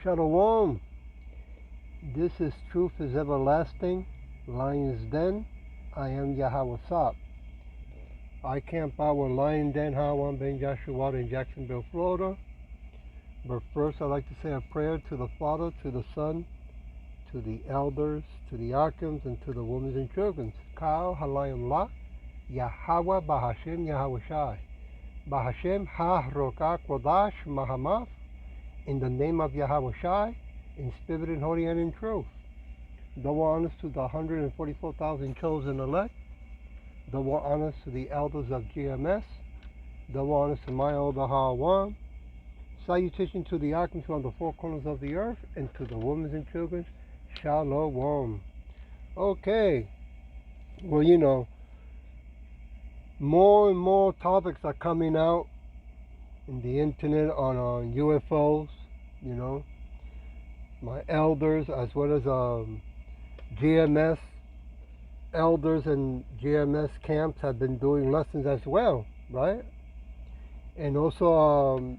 Shalom. This is Truth is Everlasting, Lion's Den. I am Yahweh Sop. I camp our Lion Den, Hawan Ben Joshua in Jacksonville, Florida. But first, I'd like to say a prayer to the Father, to the Son, to the elders, to the archons, and to the women and children. Kal Halayim La, Yahweh Bahashem Yahweh Shai. Bahashem Ha Roka Kodash Mahamaf. In the name of Yahweh Shai, in spirit and holy and in truth. Double honors to the 144,000 chosen elect. Double honors to the elders of GMS. Double honors to my elder Hawan. Salutation to the archons on the four corners of the earth, and to the women and children. Shalom. Okay. Well, you know, more and more topics are coming out in the internet on UFOs, you know. My elders, as well as GMS elders and GMS camps have been doing lessons as well, right? And also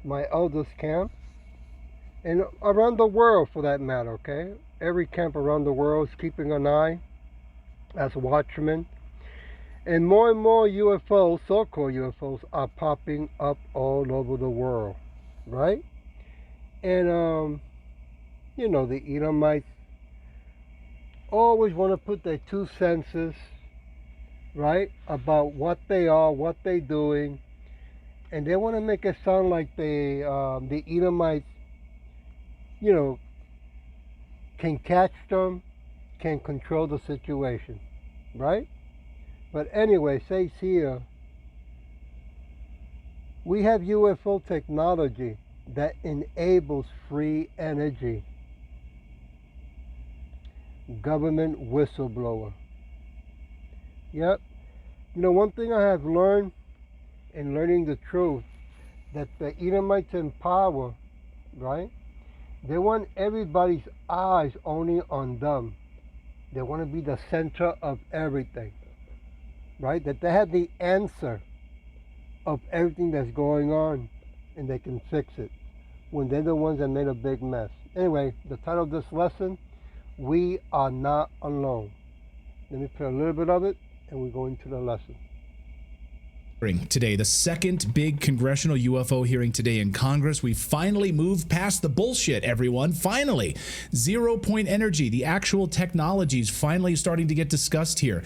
my elders camp, and around the world for that matter, okay? Every camp around the world is keeping an eye as watchmen. And more UFOs, so-called UFOs, are popping up all over the world, right? And, you know, the Edomites always want to put their 2 senses, right, about what they are, what they're doing. And they want to make it sound like the Edomites, you know, can catch them, can control the situation, right? But anyway, says here, we have UFO technology that enables free energy. Government whistleblower. Yep. You know, one thing I have learned in learning the truth, that the Edomites in power, right? They want everybody's eyes only on them. They want to be the center of everything. Right? That they have the answer of everything that's going on, and they can fix it when they're the ones that made a big mess. Anyway, the title of this lesson, We Are Not Alone. Let me play a little bit of it, and we go into the lesson. Today, the second big congressional UFO hearing today in Congress. We finally moved past the bullshit, everyone. Finally. 0 point energy, the actual technology is finally starting to get discussed here.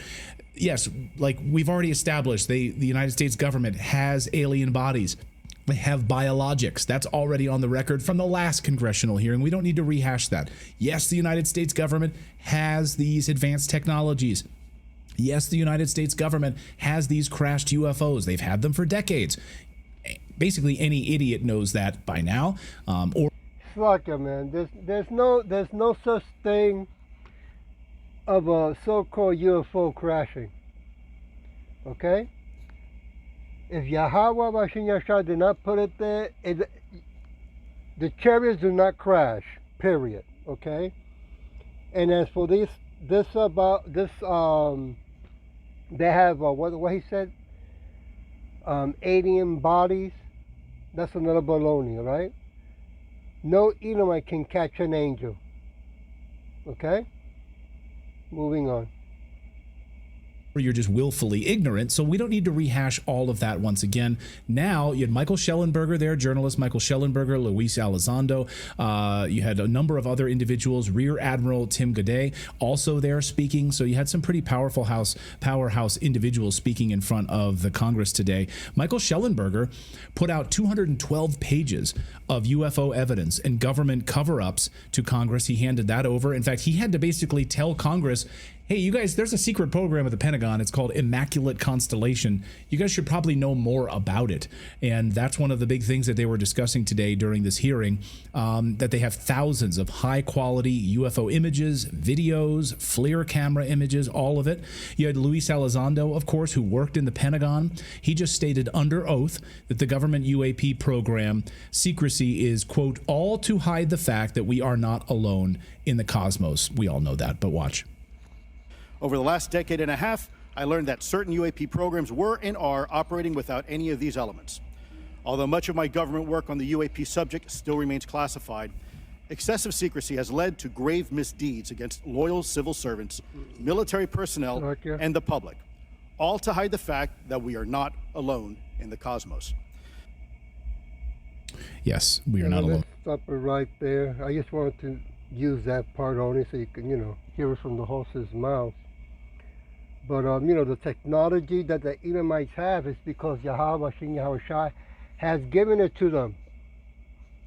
Yes, like we've already established, the United States government has alien bodies. They have biologics. That's already on the record from the last congressional hearing. We don't need to rehash that. Yes, the United States government has these advanced technologies. Yes, the United States government has these crashed UFOs. They've had them for decades. Basically, any idiot knows that by now. Fuck it, man. There's no such thing of a so-called UFO crashing. Okay? If Yahweh Bashin Yashar did not put it there, the chariots do not crash. Period. Okay? And as for they have what he said, alien bodies. That's another baloney, right? No Edomite can catch an angel. Okay? Moving on. Or you're just willfully ignorant, so we don't need to rehash all of that once again. Now, you had Michael Shellenberger there, journalist Michael Shellenberger, Luis Elizondo. You had a number of other individuals, Rear Admiral Tim Godet also there speaking. So you had some pretty powerhouse individuals speaking in front of the Congress today. Michael Shellenberger put out 212 pages of UFO evidence and government cover-ups to Congress. He handed that over. In fact, he had to basically tell Congress, hey, you guys, there's a secret program at the Pentagon. It's called Immaculate Constellation. You guys should probably know more about it. And that's one of the big things that they were discussing today during this hearing, that they have thousands of high-quality UFO images, videos, FLIR camera images, all of it. You had Luis Elizondo, of course, who worked in the Pentagon. He just stated under oath that the government UAP program secrecy is, quote, all to hide the fact that we are not alone in the cosmos. We all know that, but watch. Over the last decade and a half, I learned that certain UAP programs were and are operating without any of these elements. Although much of my government work on the UAP subject still remains classified, Excessive secrecy has led to grave misdeeds against loyal civil servants, military personnel, Roger. and the public, all to hide the fact that we are not alone in the cosmos. Yes, we are And not let's alone. stop it right there. I just wanted to use that part only so you can, hear it from the horse's mouth. But, the technology that the Edomites have is because Yahweh, Shin Yahweh Shai, has given it to them,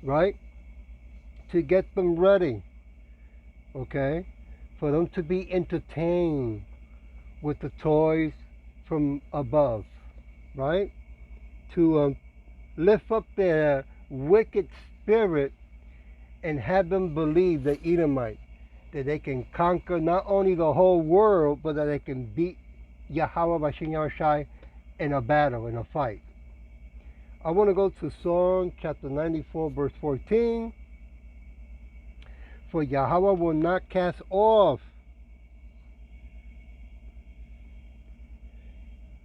right? To get them ready, okay? For them to be entertained with the toys from above, right? To lift up their wicked spirit and have them believe, the Edomite, that they can conquer not only the whole world, but that they can beat Yahweh Bashin Yahweh Shai in a battle, in a fight. I want to go to Psalm chapter 94, verse 14. For Yahweh will not cast off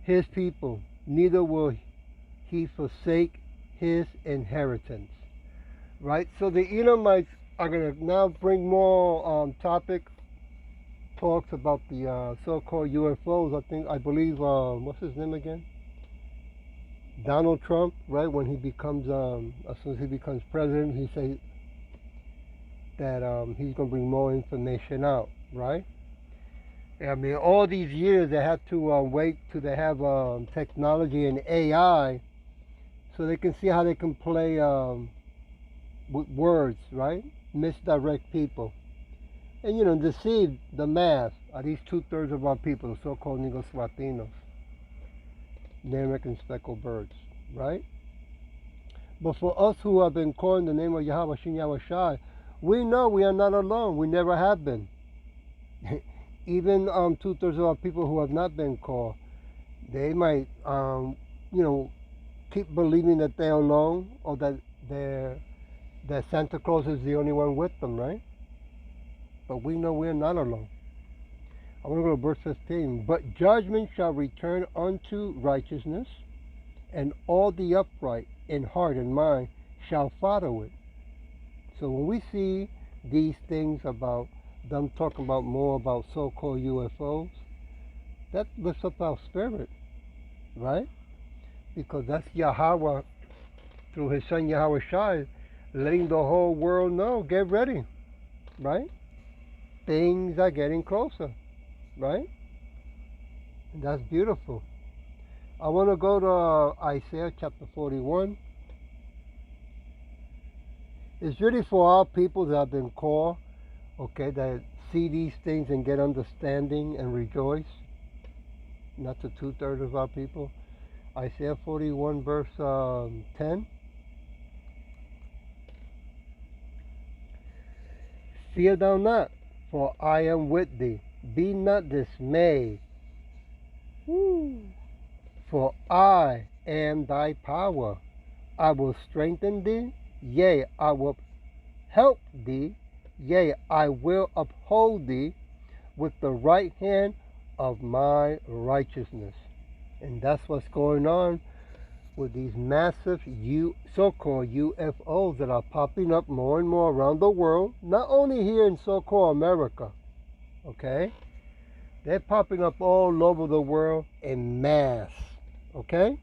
his people, neither will he forsake his inheritance. Right? So the Edomites are going to now bring more talks about the so-called UFOs. I believe, what's his name again? Donald Trump, right? When he becomes, as soon as he becomes president, he says that he's going to bring more information out, right? I mean, all these years they had to wait till they have technology and AI so they can see how they can play with words, right? Misdirect people. And, deceive the mass, at least 2/3 of our people, the so-called Negros Latinos, Native American speckled birds, right? But for us who have been called in the name of Yahweh Shin Yahweh Shai, we know we are not alone. We never have been. Even 2/3 of our people who have not been called, they might, keep believing that they're alone or that Santa Claus is the only one with them, right? But we know we're not alone. I want to go to verse 15. But judgment shall return unto righteousness, and all the upright in heart and mind shall follow it. So when we see these things about them talking about more about so-called UFOs, that lifts up our spirit, right? Because that's Yahweh, through his son Yahweh Shai, letting the whole world know, get ready, right? Things are getting closer, right? And that's beautiful. I want to go to Isaiah chapter 41. It's really for our people that have been called, okay, that see these things and get understanding and rejoice. Not the 2/3 of our people. Isaiah 41 verse 10. Fear thou not, for I am with thee. Be not dismayed. Woo. For I am thy power. I will strengthen thee. Yea, I will help thee. Yea, I will uphold thee with the right hand of my righteousness. And that's what's going on with these massive so-called UFOs that are popping up more and more around the world, not only here in so-called America, okay? They're popping up all over the world en masse, okay?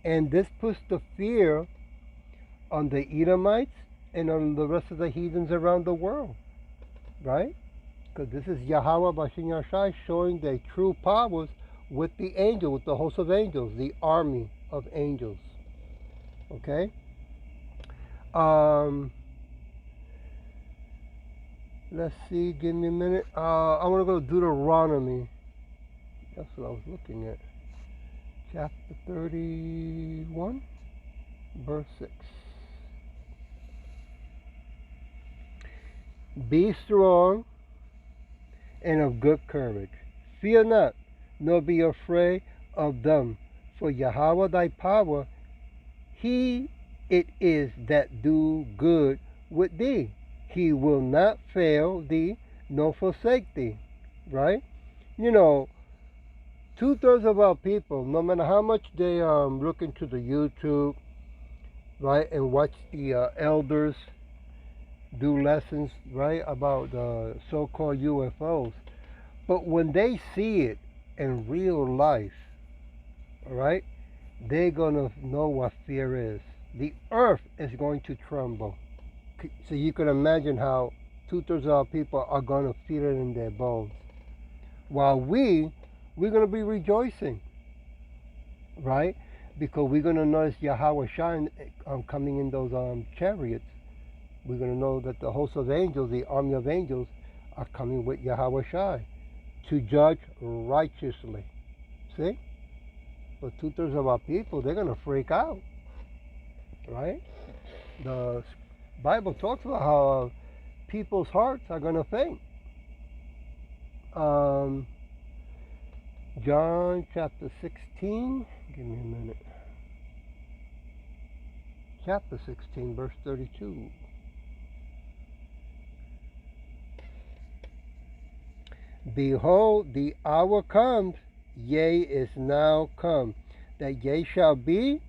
And this puts the fear on the Edomites and on the rest of the heathens around the world, right? Because this is Yahweh Bashin Yahshai showing their true powers with the angel, with the host of angels, the army of angels. Okay? Let's see, give me a minute. I want to go to Deuteronomy. That's what I was looking at. Chapter 31, verse 6. Be strong and of good courage. Fear not, nor be afraid of them. For Yahweh thy power, he it is that do good with thee. He will not fail thee, nor forsake thee. Right? 2/3 of our people, no matter how much they look into the YouTube, right, and watch the elders do lessons, right, about the so-called UFOs. But when they see it in real life, all right, they're going to know what fear is. The earth is going to tremble. So you can imagine how two-thirds of our people are going to feel it in their bones. While we're going to be rejoicing, right? Because we're going to notice Yahweh Shai coming in those chariots. We're going to know that the host of angels, the army of angels, are coming with Yahweh Shai to judge righteously. See? But two-thirds of our people, they're going to freak out, right? The Bible talks about how people's hearts are going to faint. John chapter 16, give me a minute. Chapter 16, verse 32. Behold, the hour comes, yea, is now come, that ye shall be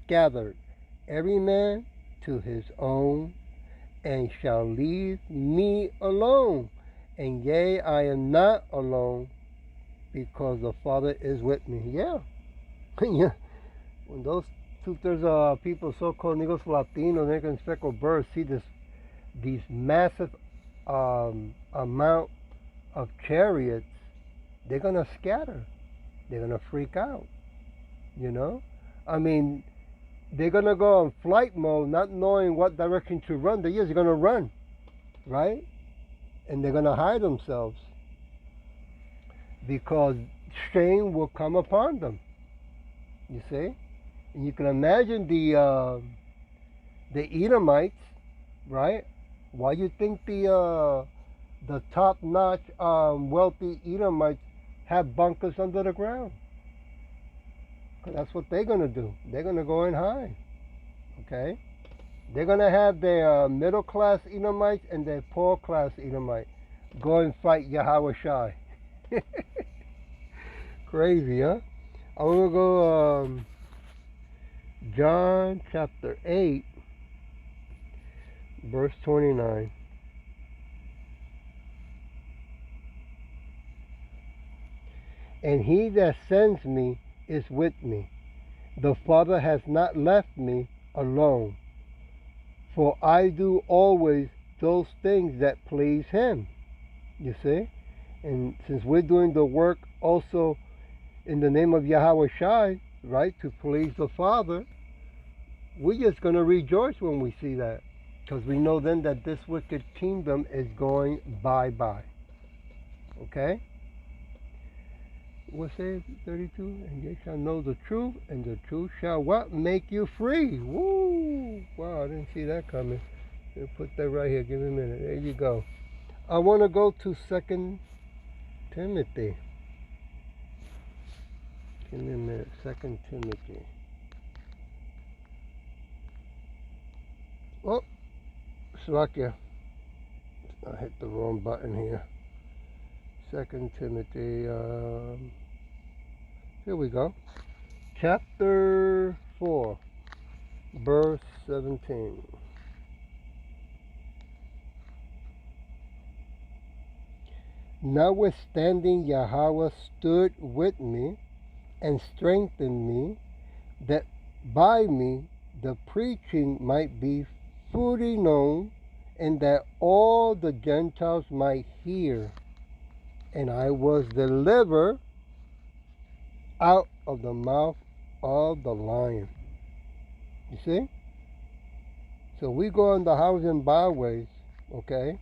scattered, every man to his own, and shall leave me alone. And yea, I am not alone, because the Father is with me. Yeah. Yeah. When those two-thirds of people, so-called Negros Latinos, Negros and speckled birds, see these massive amount of chariots, they're going to scatter. They're going to freak out. You know? I mean, they're going to go on flight mode, not knowing what direction to run. They're just going to run, right? And they're going to hide themselves because shame will come upon them. You see? And you can imagine the Edomites, right? Why you think the top-notch wealthy Edomites have bunkers under the ground? Because that's what they're going to do. They're going to go and hide. Okay? They're going to have their middle-class Edomites and their poor-class Edomite go and fight Yahweh Shai. Crazy, huh? I'm going to go John chapter 8, verse 29. And he that sends me is with me. The Father has not left me alone, for I do always those things that please him. You see? And since we're doing the work also in the name of Yahweh Shai, right, to please the Father, we're just going to rejoice when we see that, because we know then that this wicked kingdom is going bye-bye. Okay? What's it, 32? And ye shall know the truth, and the truth shall what? Make you free. Woo! Wow, I didn't see that coming. I'll put that right here. Give me a minute. There you go. I want to go to 2 Timothy. Give me a minute. 2 Timothy. Oh, Slakia. I hit the wrong button here. 2 Timothy. Here we go. Chapter 4, verse 17. Notwithstanding, Yahweh stood with me and strengthened me, that by me the preaching might be fully known, and that all the Gentiles might hear. And I was delivered out of the mouth of the lion. You see? So we go on the highways and byways, okay,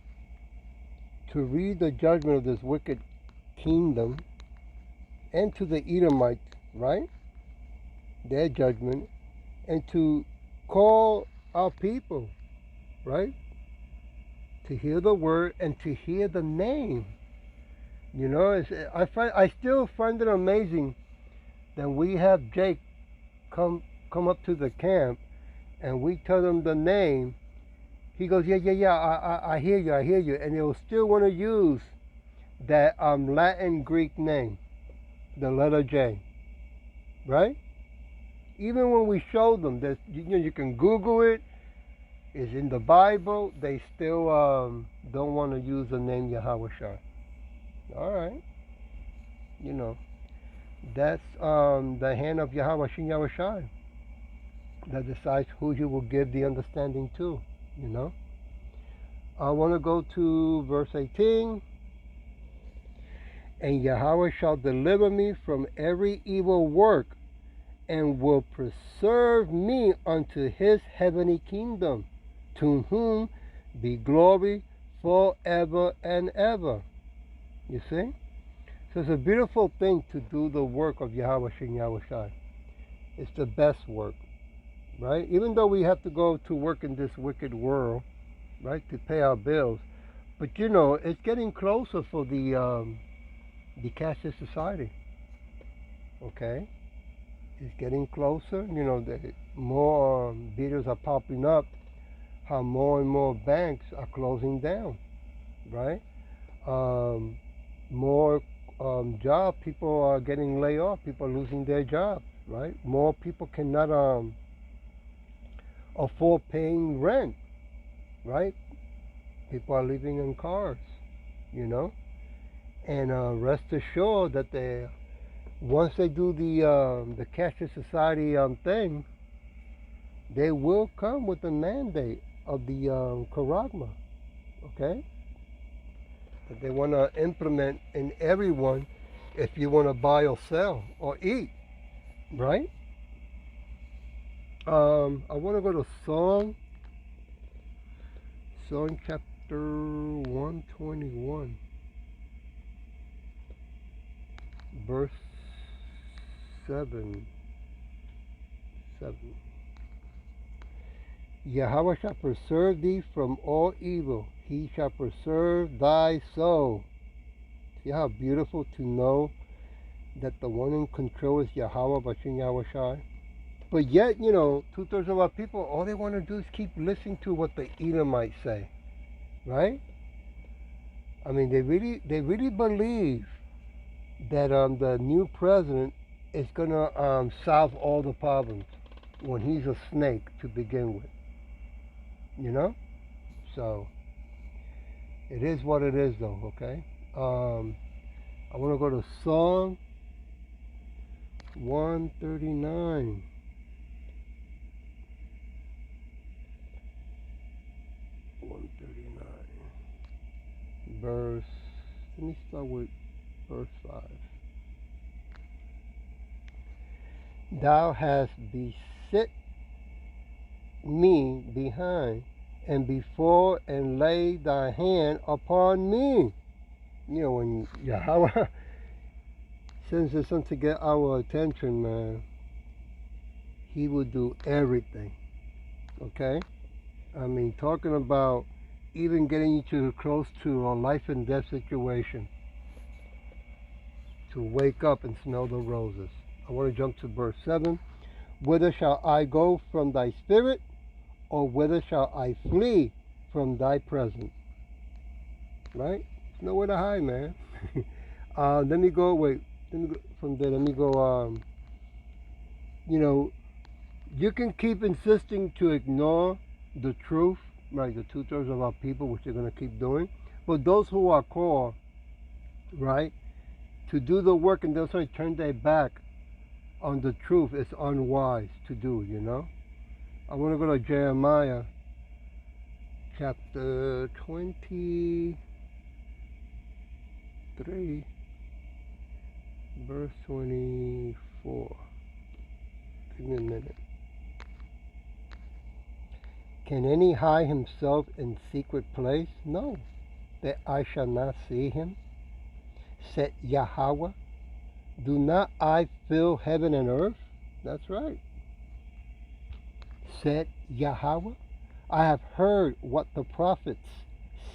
to read the judgment of this wicked kingdom, and to the Edomites, right? Their judgment, and to call our people, right? To hear the word and to hear the name. You know, I still find it amazing that we have Jake come up to the camp, and we tell him the name. He goes, yeah, I hear you, and he'll still want to use that Latin Greek name, the letter J, right? Even when we show them that, you know, you can Google it, is in the Bible, they still don't want to use the name Yahweh Shai. All right, you know, that's the hand of Yahweh Shin Yahweh Shai that decides who He will give the understanding to. You know. I want to go to verse 18. And Yahweh shall deliver me from every evil work, and will preserve me unto His heavenly kingdom, to whom be glory forever and ever. You see? So it's a beautiful thing to do the work of Yahweh Shin Yahweh Shai. It's the best work, right? Even though we have to go to work in this wicked world, right, to pay our bills, but you know, it's getting closer for the cashless society. Okay, it's getting closer. You know, the more videos are popping up, how more and more banks are closing down, right? More job people are getting laid off. People are losing their jobs, right? More people cannot afford paying rent, right? People are living in cars, you know. And rest assured that once they do the cashless society thing, they will come with the mandate of the Charagma, okay? That they want to implement in everyone if you want to buy or sell or eat, right? I want to go to Song chapter 121. Verse 7. Yahweh shall preserve thee from all evil. He shall preserve thy soul. See how beautiful to know that the one in control is Yahweh Bashin Yahweh Shai? But yet, you know, 2/3 of our people, all they want to do is keep listening to what the Edomites say. Right? I mean, they really believe that the new president is going to solve all the problems when he's a snake to begin with. You know? So, it is what it is, though, okay? I want to go to Psalm 139. Verse, let me start with verse 5. Thou hast beset me behind and before, and laid thy hand upon me. You know, when Yahweh sends us something to get our attention, man, He will do everything. Okay? I mean, talking about even getting you to close to a life and death situation, to wake up and smell the roses. I want to jump to verse 7. Whither shall I go from thy spirit, or whither shall I flee from thy presence? Right? There's nowhere to hide, man. Let me go from there. Let me go, you know, you can keep insisting to ignore the truth, right? The 2/3 of our people, which they're going to keep doing. But those who are called, right, to do the work and they'll sort of turn their back on the truth, it's unwise to do, you know? I want to go to Jeremiah chapter 23, verse 24. Give me a minute. Can any hide himself in secret place? No, that I shall not see him, said Yahweh. Do not I fill heaven and earth? That's right, said Yahweh. I have heard what the prophets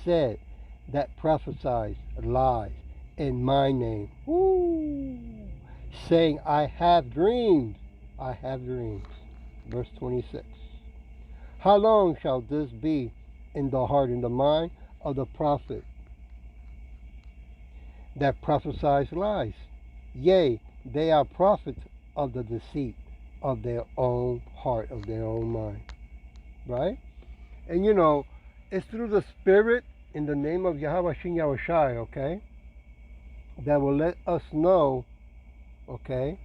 said that prophesied lies in my name. Woo! Saying, I have dreams. I have dreams. Verse 26. How long shall this be in the heart and the mind of the prophet that prophesies lies? Yea, they are prophets of the deceit of their own heart, of their own mind. Right? And you know, it's through the Spirit in the name of Yahweh Shin Yahweh Shai, okay, that will let us know, okay,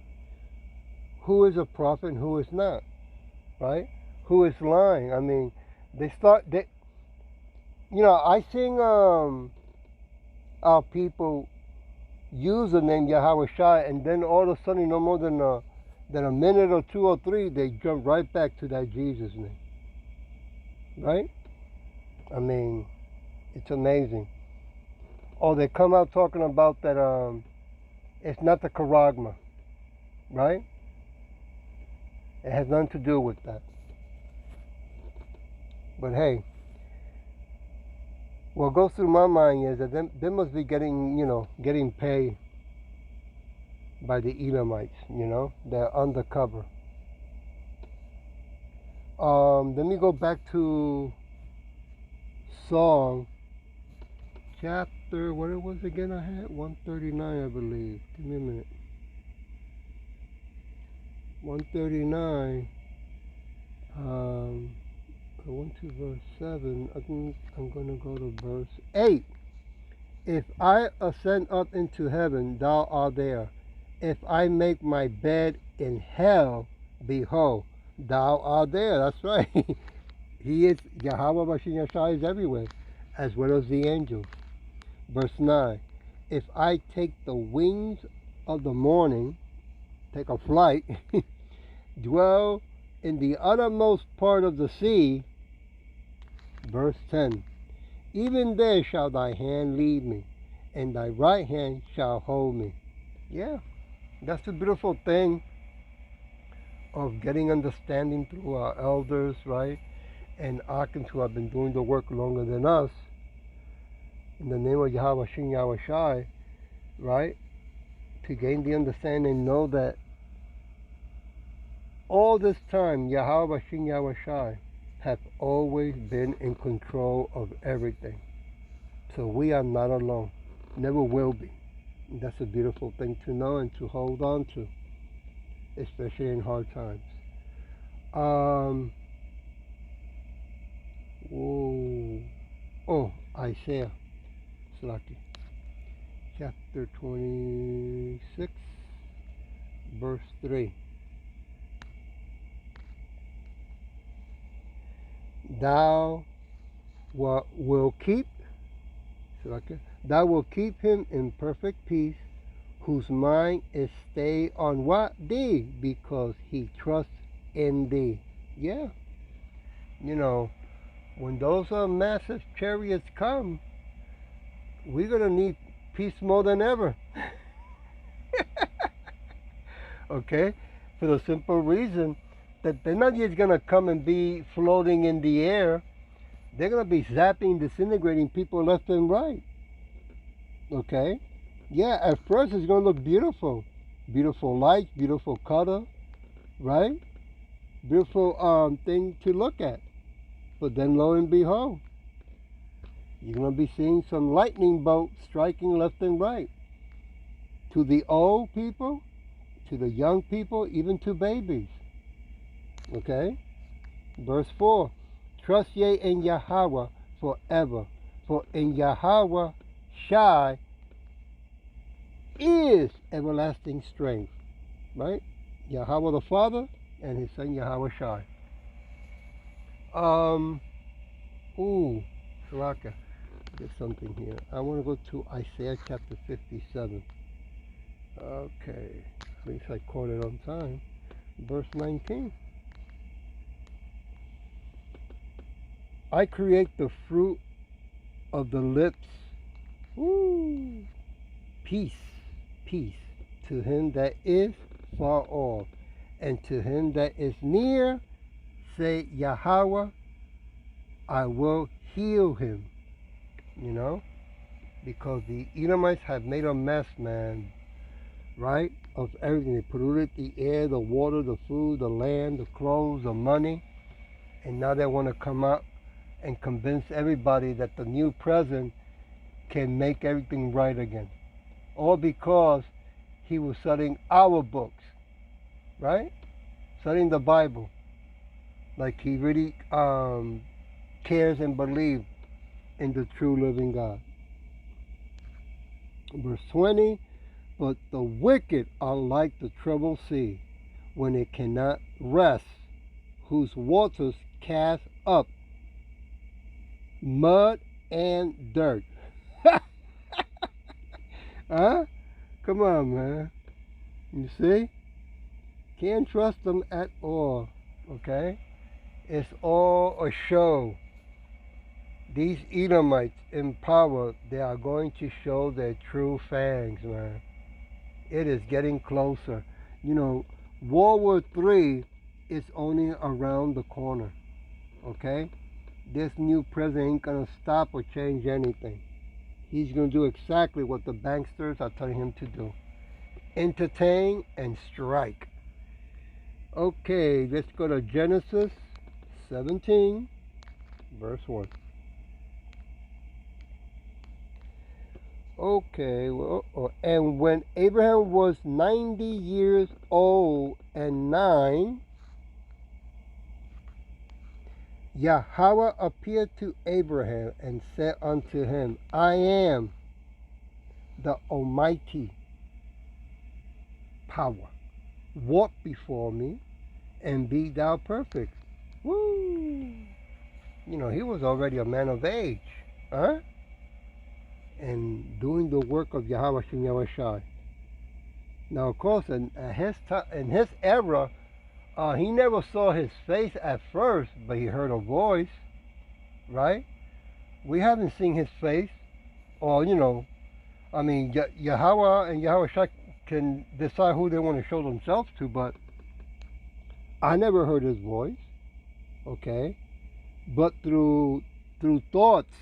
who is a prophet and who is not, right? Who is lying. I mean, I seen our people use the name Yahweh Shai, and then all of a sudden, no more than a minute or two or three, they jump right back to that Jesus name, right? I mean, it's amazing. Or they come out talking about that it's not the charagma, right? It has nothing to do with that. But hey, what goes through my mind is that they must be getting paid by the Edomites, they're undercover. Let me go back to Song chapter, what it was again I had? 139, I believe. Give me a minute. 139. I went to verse 7. I think I'm going to go to verse 8. If I ascend up into heaven, thou art there. If I make my bed in hell, behold, thou art there. That's right. He is, Yahweh Bashin Yashai is everywhere, as well as the angels. Verse 9. If I take the wings of the morning, take a flight, dwell in the uttermost part of the sea. Verse 10. Even there shall thy hand lead me, and thy right hand shall hold me. Yeah, that's the beautiful thing of getting understanding through our elders, right? And Akans, who have been doing the work longer than us, in the name of Yahweh Shin Yahweh Shai, right? To gain the understanding and know that all this time, Yahweh Shin Yahweh Shai have always been in control of everything. So we are not alone. Never will be. And that's a beautiful thing to know and to hold on to, especially in hard times. Isaiah, Slaki, chapter 26, verse 3. Thou will keep him in perfect peace, whose mind is stayed on what? Thee, because he trusts in thee. Yeah. When those massive chariots come, we're going to need peace more than ever. Okay? For the simple reason that they're not just going to come and be floating in the air. They're going to be zapping, disintegrating people left and right. Okay? Yeah, at first it's going to look beautiful. Beautiful light, beautiful color, right? Beautiful thing to look at. But then lo and behold, you're going to be seeing some lightning bolts striking left and right. To the old people, to the young people, even to babies. Okay? Verse 4. Trust ye in Yahweh forever, for in Yahweh Shai is everlasting strength. Right? Yahweh the Father and his son Yahweh Shai. Shalaka. There's something here. I want to go to Isaiah chapter 57. Okay. At least I caught it on time. Verse 19. I create the fruit of the lips. Woo! Peace, peace to him that is far off, and to him that is near, say Yahweh, I will heal him. Because the Edomites have made a mess, man, right? Of everything. They polluted the air, the water, the food, the land, the clothes, the money. And now they want to come out and convince everybody that the new president can make everything right again. All because he was studying our books, right? Studying the Bible. Like he really cares and believes in the true living God. Verse 20, but the wicked are like the troubled sea, when it cannot rest, whose waters cast up mud and dirt. Huh? Come on, man. You see? Can't trust them at all. Okay? It's all a show. These Edomites in power, they are going to show their true fangs, man. It is getting closer. You know, World War III is only around the corner. Okay? This new president ain't going to stop or change anything. He's going to do exactly what the banksters are telling him to do. Entertain and strike. Okay, let's go to Genesis 17, verse 1. Okay, well, and when Abraham was 90 years old and 9, Yahweh appeared to Abraham and said unto him, I am the Almighty power. Walk before me and be thou perfect. Woo! You know, he was already a man of age, huh? And doing the work of Yahweh Shem Yahushai. Now, of course, in his era, he never saw his face at first, but he heard a voice, right? We haven't seen his face, or, you know, I mean, Yahweh and Yahushai can decide who they want to show themselves to, but I never heard his voice, okay? But through thoughts,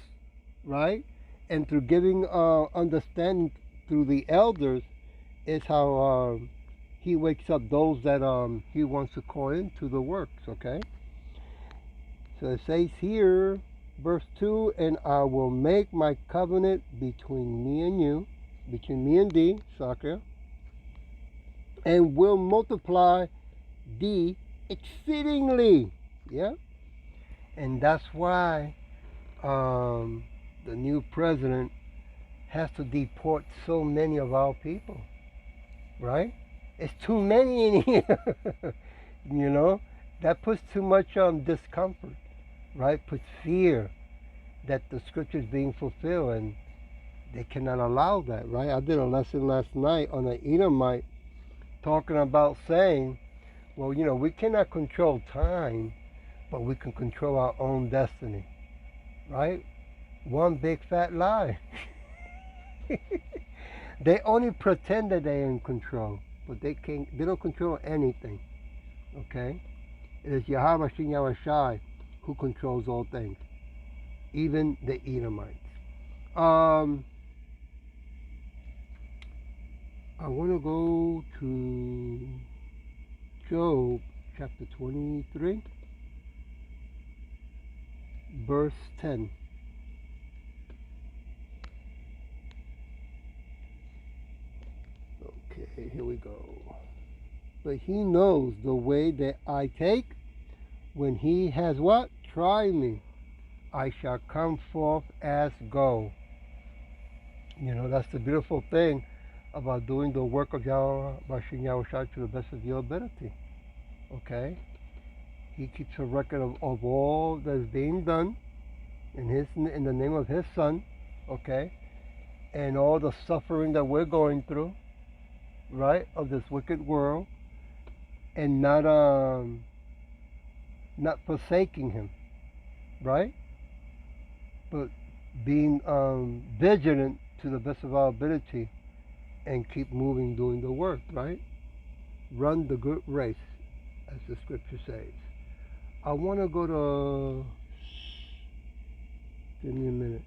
right? And through giving understanding through the elders is how he wakes up those that he wants to call into the works, okay? So it says here, verse 2, and I will make my covenant between me and you, between me and thee, Sakya, and will multiply thee exceedingly. Yeah? And that's why the new president has to deport so many of our people, right? It's too many in here. You know, that puts too much discomfort, right? Puts fear that the scripture is being fulfilled, and they cannot allow that, right? I did a lesson last night on an Edomite talking about saying, well, you know, we cannot control time, but we can control our own destiny, right? One big fat lie. They only pretend that they're in control, but they don't control anything. Okay? It is Yahweh Shem Yahushai who controls all things, even the Edomites. I want to go to Job chapter 23, verse 10. Okay, here we go. But he knows the way that I take. When he has what? Tried me, I shall come forth as gold. You know, that's the beautiful thing about doing the work of Yahweh Shem Yahushua to the best of your ability. Okay? He keeps a record of all that's being done in the name of his son, okay? And all the suffering that we're going through, right, of this wicked world, and not forsaking him, right? But being vigilant to the best of our ability and keep moving, doing the work, right? Run the good race, as the scripture says. I want to go to, give me a minute.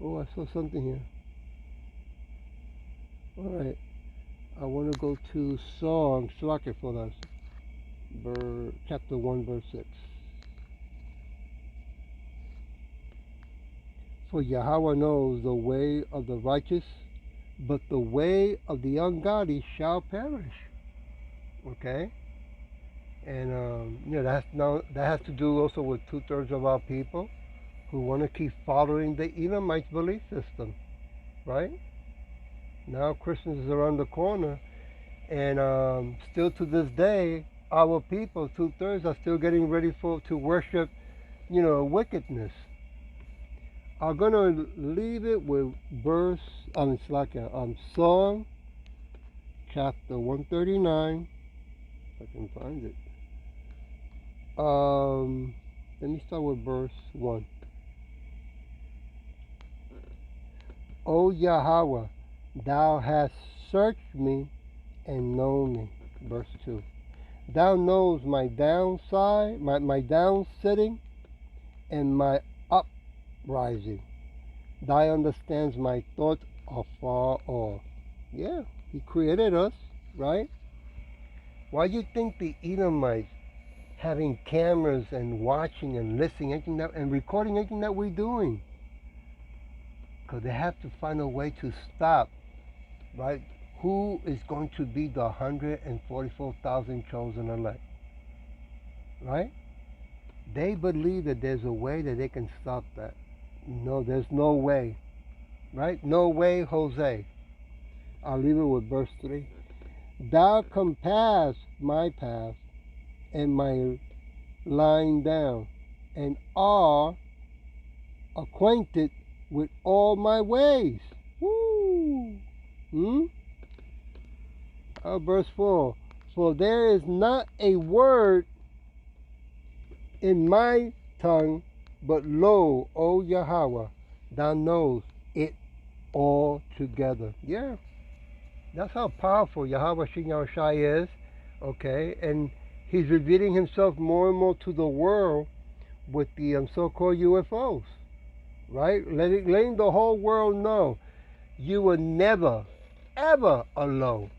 Oh, I saw something here. All right. I want to go to Psalm, Slacker for us, chapter 1, verse 6. For Yahweh knows the way of the righteous, but the way of the ungodly shall perish. Okay? And that has to do also with 2/3 of our people who want to keep following the Edomites belief system, right? Now Christmas is around the corner, and still to this day, our people, 2/3, are still getting ready to worship, wickedness. I'm gonna leave it with it's like Psalm chapter 139. If I can find it. Let me start with verse 1. O Yahweh, thou hast searched me and known me. Verse 2. Thou knows my downside, my down sitting, and my uprising. Thou understands my thoughts afar off. Yeah, he created us, right? Why do you think the Edomites having cameras and watching and listening and recording anything that we're doing? Because they have to find a way to stop, right? Who is going to be the 144,000 chosen elect, right? They believe that there's a way that they can stop that. No, there's no way, right? No way, Jose. I'll leave it with verse 3. Thou compass my path and my lying down, and are acquainted with all my ways. Woo! Verse 4. For there is not a word in my tongue, but lo, O Yahweh, thou knows it all together. Yeah. That's how powerful Yahweh Shin Yahushai is. Okay, and he's revealing himself more and more to the world with the so-called UFOs, right? Letting the whole world know you were never, ever alone,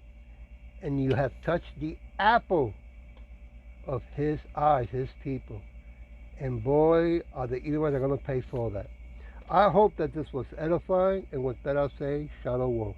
and you have touched the apple of his eyes, his people. And boy, are the Edomites going to pay for that. I hope that this was edifying, and with that I'll say, Shalom.